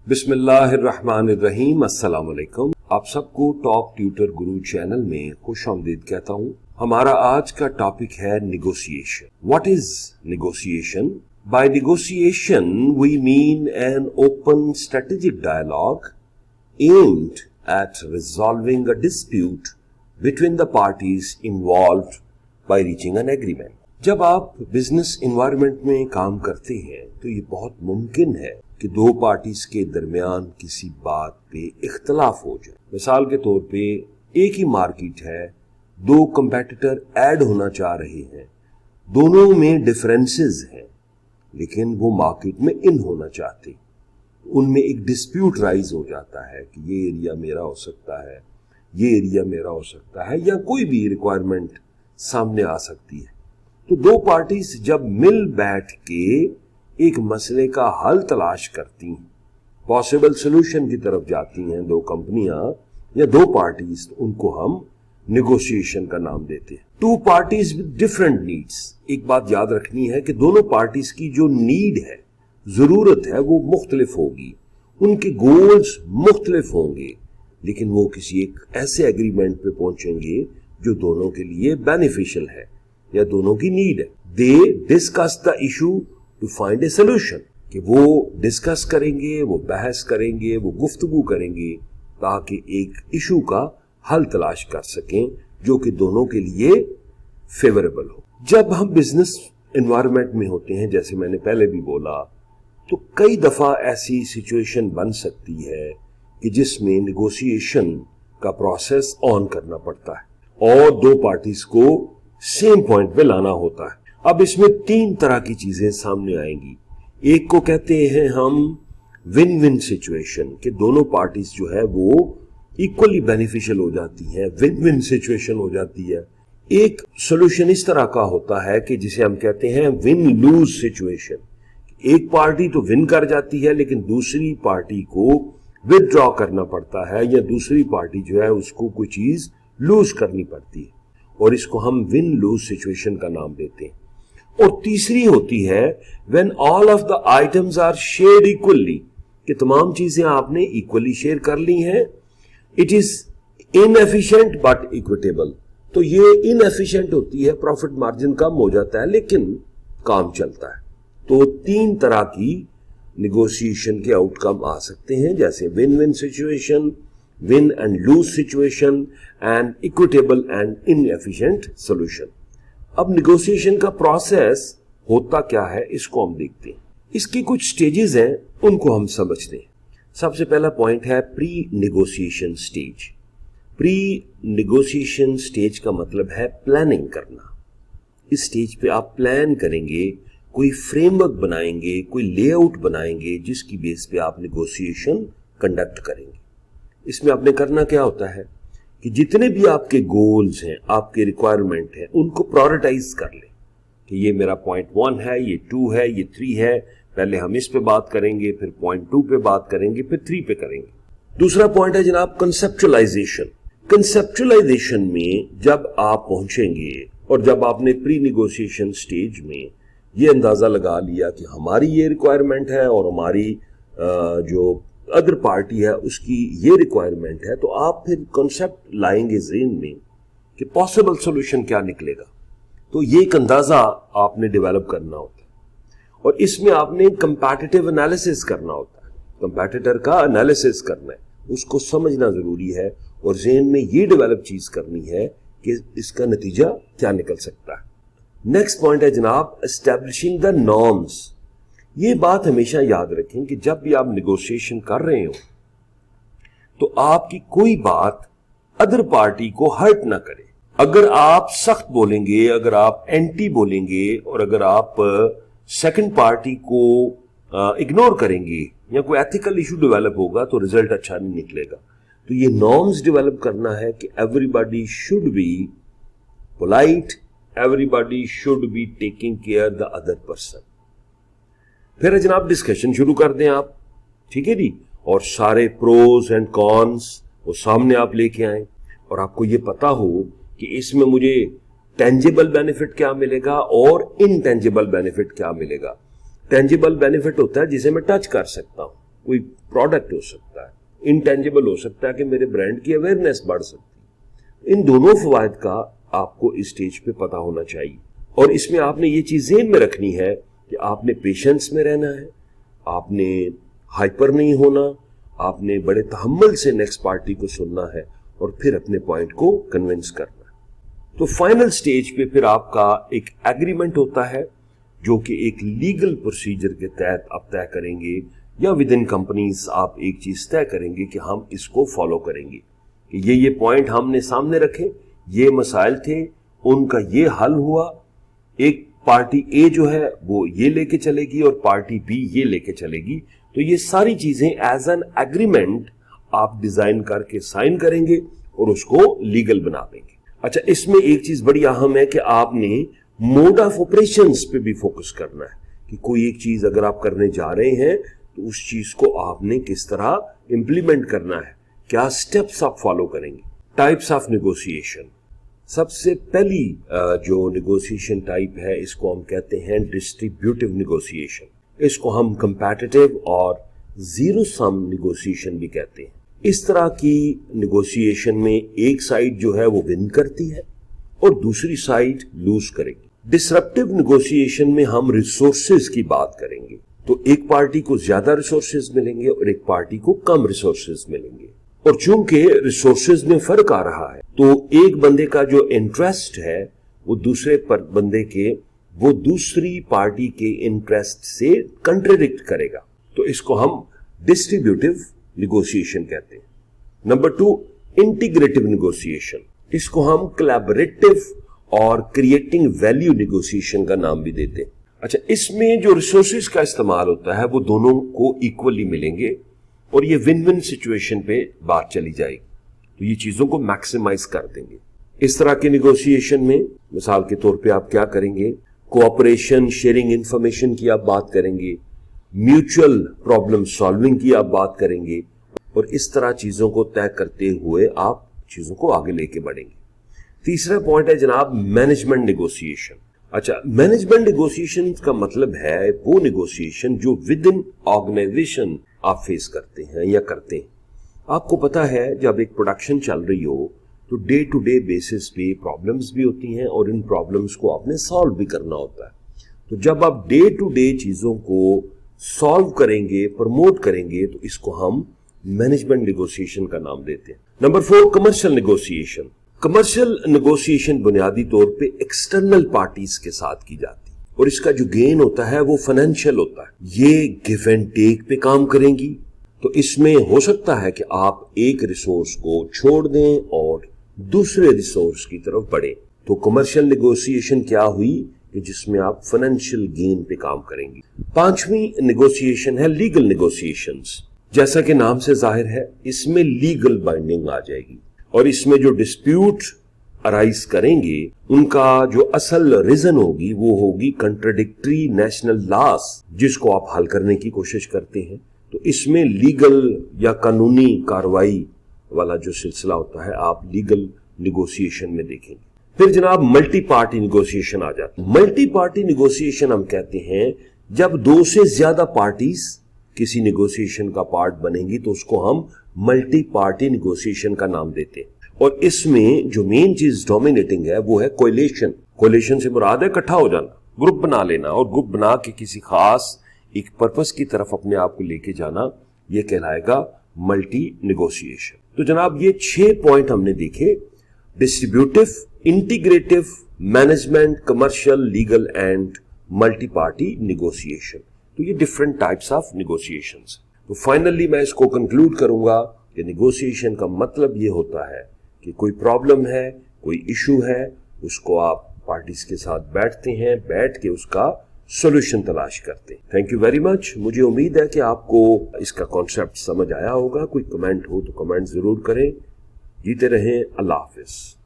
बिस्मिल्लाहिर्रहमानिर्रहीम। अस्सलाम वालेकुम। आप सबको टॉप ट्यूटर गुरु चैनल में खुश आमदीद कहता हूँ। हमारा आज का टॉपिक है negotiation. What is negotiation? By negotiation we mean an open strategic dialogue aimed at resolving a dispute between the parties involved by reaching an agreement. जब आप बिजनेस एनवायरनमेंट में काम करते हैं तो ये बहुत मुमकिन है कि दो पार्टीज के दरमियान किसी बात पे इख्तलाफ हो जाए। मिसाल के तौर पे एक ही मार्केट है, दो कंपेटिटर ऐड होना चाह रहे हैं, दोनों में डिफरेंसेस हैं, लेकिन वो मार्केट में इन होना चाहते हैं। उनमें एक डिस्प्यूट राइज हो जाता है कि ये एरिया मेरा हो सकता है, ये एरिया मेरा हो सकता है, या कोई भी रिक्वायरमेंट सामने आ सकती है। तो दो पार्टीज जब मिल बैठ के एक मसले का हल तलाश करती हैं, पॉसिबल सोल्यूशन की तरफ जाती हैं, दो कंपनियां या दो पार्टीज, तो उनको हम नेगोशिएशन का नाम देते हैं। Two parties with different needs. एक बात याद रखनी है कि दोनों पार्टीज की जो नीड है, जरूरत है, वो मुख्तलिफ होगी, उनके गोल्स मुख्तलिफ होंगे, लेकिन वो किसी एक ऐसे एग्रीमेंट पे पहुंचेंगे जो दोनों के लिए बेनिफिशियल है या दोनों की नीड है। They discuss the issue to find a solution, कि वो डिस्कस करेंगे, वो बहस करेंगे, वो गुफ्तगू करेंगे ताकि एक इशू का हल तलाश कर सकें जो कि दोनों के लिए फेवरेबल हो। जब हम बिजनेस एनवायरनमेंट में होते हैं, जैसे मैंने पहले भी बोला, तो कई दफा ऐसी सिचुएशन बन सकती है कि जिसमें नेगोशिएशन का प्रोसेस ऑन करना पड़ता है और दो पार्टीज को सेम पॉइंट पे लाना होता है। अब इसमें तीन तरह की चीजें सामने आएंगी। एक को कहते हैं हम विन विन सिचुएशन, कि दोनों पार्टीज जो है वो इक्वली बेनिफिशियल हो जाती हैं, विन विन सिचुएशन हो जाती है। एक सोल्यूशन इस तरह का होता है कि जिसे हम कहते हैं विन लूज सिचुएशन। एक पार्टी तो विन कर जाती है लेकिन दूसरी पार्टी को विथड्रॉ करना पड़ता है, या दूसरी पार्टी जो है उसको कोई चीज लूज करनी पड़ती है, और इसको हम विन लूज सिचुएशन का नाम देते हैं। और तीसरी होती है when all of the items are shared equally, कि तमाम चीजें आपने इक्वली शेयर कर ली हैं। It is inefficient but equitable. तो ये इनएफिशिएंट होती है, प्रॉफिट मार्जिन कम हो जाता है, लेकिन काम चलता है। तो तीन तरह की नेगोशिएशन के आउटकम आ सकते हैं, जैसे win win situation, win and loose situation, and equitable and inefficient solution. अब नेगोशिएशन का प्रोसेस होता क्या है, इसको हम देखते हैं। इसकी कुछ स्टेजेस हैं, उनको हम समझते हैं। सबसे पहला पॉइंट है pre negotiation stage. Pre negotiation stage का मतलब है प्लानिंग करना। इस स्टेज पे आप प्लान करेंगे, कोई फ्रेमवर्क बनाएंगे, कोई लेआउट बनाएंगे, जिसकी बेस पे आप नेगोशिएशन कंडक्ट करेंगे। इसमें आपने करना क्या होता है कि जितने भी आपके गोल्स हैं, आपके रिक्वायरमेंट है, उनको प्रायोरिटाइज कर लें कि ये मेरा पॉइंट 1 है, ये 2 है, ये 3 है। पहले हम इस पे बात करेंगे, फिर पॉइंट 2 पे बात करेंगे, फिर 3 पे करेंगे। दूसरा पॉइंट है जनाब कंसेप्चुअलाइजेशन। कंसेप्चुअलाइजेशन में जब आप पहुंचेंगे और जब आपने प्री नेगोशिएशन स्टेज में ये अंदाजा लगा लिया कि हमारी ये रिक्वायरमेंट है और हमारी जो अदर पार्टी है उसकी ये रिक्वायरमेंट है, तो आप फिर कॉन्सेप्ट लाएंगे ज़हन में कि पॉसिबल सॉल्यूशन क्या निकलेगा। तो ये एक अंदाजा आपने डेवलप करना होता है, और इसमें आपने कंपैटिटिव एनालिसिस करना होता है। कंपैटिटर का एनालिसिस करना है, उसको समझना जरूरी है, और ज़हन में ये डेवलप चीज करनी है कि इसका नतीजा क्या निकल सकता है। नेक्स्ट पॉइंट है जनाब एस्टैब्लिशिंग द नॉर्म्स। ये बात हमेशा याद रखें कि जब भी आप नेगोशिएशन कर रहे हो तो आपकी कोई बात अदर पार्टी को हर्ट ना करे। अगर आप सख्त बोलेंगे, अगर आप एंटी बोलेंगे, और अगर आप सेकंड पार्टी को इग्नोर करेंगे या कोई एथिकल इशू डेवलप होगा तो रिजल्ट अच्छा नहीं निकलेगा। तो ये नॉर्म्स डेवलप करना है कि everybody should be polite, everybody should be taking care the other person. फिर जनाब डिस्कशन शुरू कर दें आप, ठीक है जी, और सारे प्रोज एंड कॉन्स वो सामने आप लेके आए, और आपको ये पता हो कि इसमें मुझे टेंजिबल बेनिफिट क्या मिलेगा और इनटेंजिबल बेनिफिट क्या मिलेगा। टेंजिबल बेनिफिट होता है जिसे मैं टच कर सकता हूं, कोई प्रोडक्ट हो सकता है, इंटेंजिबल हो सकता है कि मेरे ब्रांड की अवेयरनेस बढ़ सकती है। इन दोनों फवायद का आपको इस स्टेज पे पता होना चाहिए, और इसमें आपने ये चीज ज़हन में रखनी है कि आपने पेशेंस में रहना है, आपने हाइपर नहीं होना, आपने बड़े तहम्मुल से नेक्स्ट पार्टी को सुनना है और फिर अपने पॉइंट को कन्विंस करना है। तो फाइनल स्टेज पे फिर आपका एक एग्रीमेंट होता है जो कि एक लीगल प्रोसीजर के तहत आप तय करेंगे, या विद इन कंपनीज आप एक चीज तय करेंगे कि हम इसको फॉलो करेंगे, कि ये पॉइंट हमने सामने रखे, ये मसाइल थे, उनका ये हल हुआ, एक पार्टी ए जो है वो ये लेके चलेगी और पार्टी बी ये लेके चलेगी। तो ये सारी चीजें एज एन एग्रीमेंट आप डिजाइन करके साइन करेंगे और उसको लीगल बना देंगे। अच्छा, इसमें एक चीज बड़ी अहम है कि आपने मोड ऑफ ऑपरेशंस पे भी फोकस करना है, कि कोई एक चीज अगर आप करने जा रहे हैं तो उस चीज को आपने किस तरह इंप्लीमेंट करना है, क्या स्टेप्स आप फॉलो करेंगे। टाइप्स ऑफ नेगोशिएशन, सबसे पहली जो नेगोशिएशन टाइप है इसको हम कहते हैं डिस्ट्रीब्यूटिव नेगोशिएशन। इसको हम कंपैटिटिव और जीरो सम नेगोशिएशन भी कहते हैं। इस तरह की नेगोशिएशन में एक साइड जो है वो विन करती है और दूसरी साइड लूज करेगी। डिसरप्टिव नेगोशिएशन में हम रिसोर्सेज की बात करेंगे, तो एक पार्टी को ज्यादा रिसोर्सेज मिलेंगे और एक पार्टी को कम रिसोर्सेज मिलेंगे, और चूंकि रिसोर्सेज में फर्क आ रहा है तो एक बंदे का जो इंटरेस्ट है वो दूसरे बंदे के वो दूसरी पार्टी के इंटरेस्ट से कंट्राडिक्ट करेगा, तो इसको हम डिस्ट्रीब्यूटिव नेगोशिएशन कहते हैं। नंबर 2, इंटीग्रेटिव नेगोशिएशन, इसको हम कोलैबोरेटिव और क्रिएटिंग वैल्यू नेगोशिएशन का नाम भी देते हैं। अच्छा, इसमें जो रिसोर्सेज का इस्तेमाल होता है वो दोनों को इक्वली मिलेंगे और ये विन विन सिचुएशन पे बात चली जाएगी, तो ये चीजों को मैक्सिमाइज कर देंगे। इस तरह के नेगोशिएशन में मिसाल के तौर पे आप क्या करेंगे, कोऑपरेशन, शेयरिंग इंफॉर्मेशन की आप बात करेंगे, म्यूचुअल प्रॉब्लम सॉल्विंग की आप बात करेंगे, और इस तरह चीजों को तय करते हुए आप चीजों को आगे लेके बढ़ेंगे। तीसरा पॉइंट है जनाब मैनेजमेंट नेगोशिएशन। अच्छा, मैनेजमेंट नेगोशिएशन का मतलब है वो नेगोशिएशन जो विद इन ऑर्गेनाइजेशन आप फेस करते हैं या करते हैं। आपको पता है जब एक प्रोडक्शन चल रही हो तो डे टू डे बेसिस पे प्रॉब्लम्स भी होती हैं और इन प्रॉब्लम्स को आपने सॉल्व भी करना होता है। तो जब आप डे टू डे चीजों को सॉल्व करेंगे, प्रमोट करेंगे, तो इसको हम मैनेजमेंट नेगोशिएशन का नाम देते हैं। Number 4, commercial negotiation. Commercial negotiation बुनियादी तौर पे एक्सटर्नल पार्टीज के साथ की जाती है और इसका जो गेन होता है वो फाइनेंशियल होता है। ये गिव एंड टेक पे काम करेंगी, तो इसमें हो सकता है कि आप एक रिसोर्स को छोड़ दें और दूसरे रिसोर्स की तरफ बढ़े। तो कमर्शियल नेगोशिएशन क्या हुई कि जिसमें आप फाइनेंशियल गेन पे काम करेंगे। 5वीं नेगोशिएशन है लीगल नेगोशिएशंस। जैसा कि नाम से जाहिर है इसमें लीगल बाइंडिंग आ जाएगी और इसमें जो डिस्प्यूट अराइज करेंगे उनका जो असल रीजन होगी वो होगी कंट्राडिक्टरी नेशनल लॉस, जिसको आप हल करने की कोशिश करते हैं। तो इसमें लीगल या कानूनी कार्रवाई वाला जो सिलसिला होता है आप लीगल नेगोशिएशन में देखेंगे। फिर जनाब मल्टी पार्टी नेगोशिएशन आ जाती है। मल्टी पार्टी नेगोशिएशन हम कहते हैं जब 2 से ज्यादा पार्टीज किसी नेगोशिएशन का पार्ट बनेंगी तो उसको हम मल्टी पार्टी नेगोशिएशन का नाम देते हैं। और इसमें जो मेन चीज डोमिनेटिंग है वो है कोएलिशन। कोएलिशन से मुराद है इकट्ठा हो जाना, ग्रुप बना लेना और ग्रुप बना के किसी खास एक पर्पस की तरफ अपने आप को लेके जाना, ये कहलाएगा मल्टी नेगोशिएशन। तो जनाब ये 6 पॉइंट हमने देखे, distributive, integrative, management, commercial, legal and multi party negotiation. तो ये डिफरेंट टाइप्स ऑफ नेगोशिएशंस। तो फाइनली मैं इसको कंक्लूड करूंगा कि नेगोशिएशन का मतलब ये होता है कि कोई प्रॉब्लम है, कोई इशू है, उसको आप पार्टीज के साथ बैठते हैं, बैठ के उसका सॉल्यूशन तलाश करते हैं। Thank you very much. मुझे उम्मीद है कि आपको इसका कॉन्सेप्ट समझ आया होगा। कोई कमेंट हो तो कमेंट जरूर करें। जीते रहें। अल्लाह हाफिज।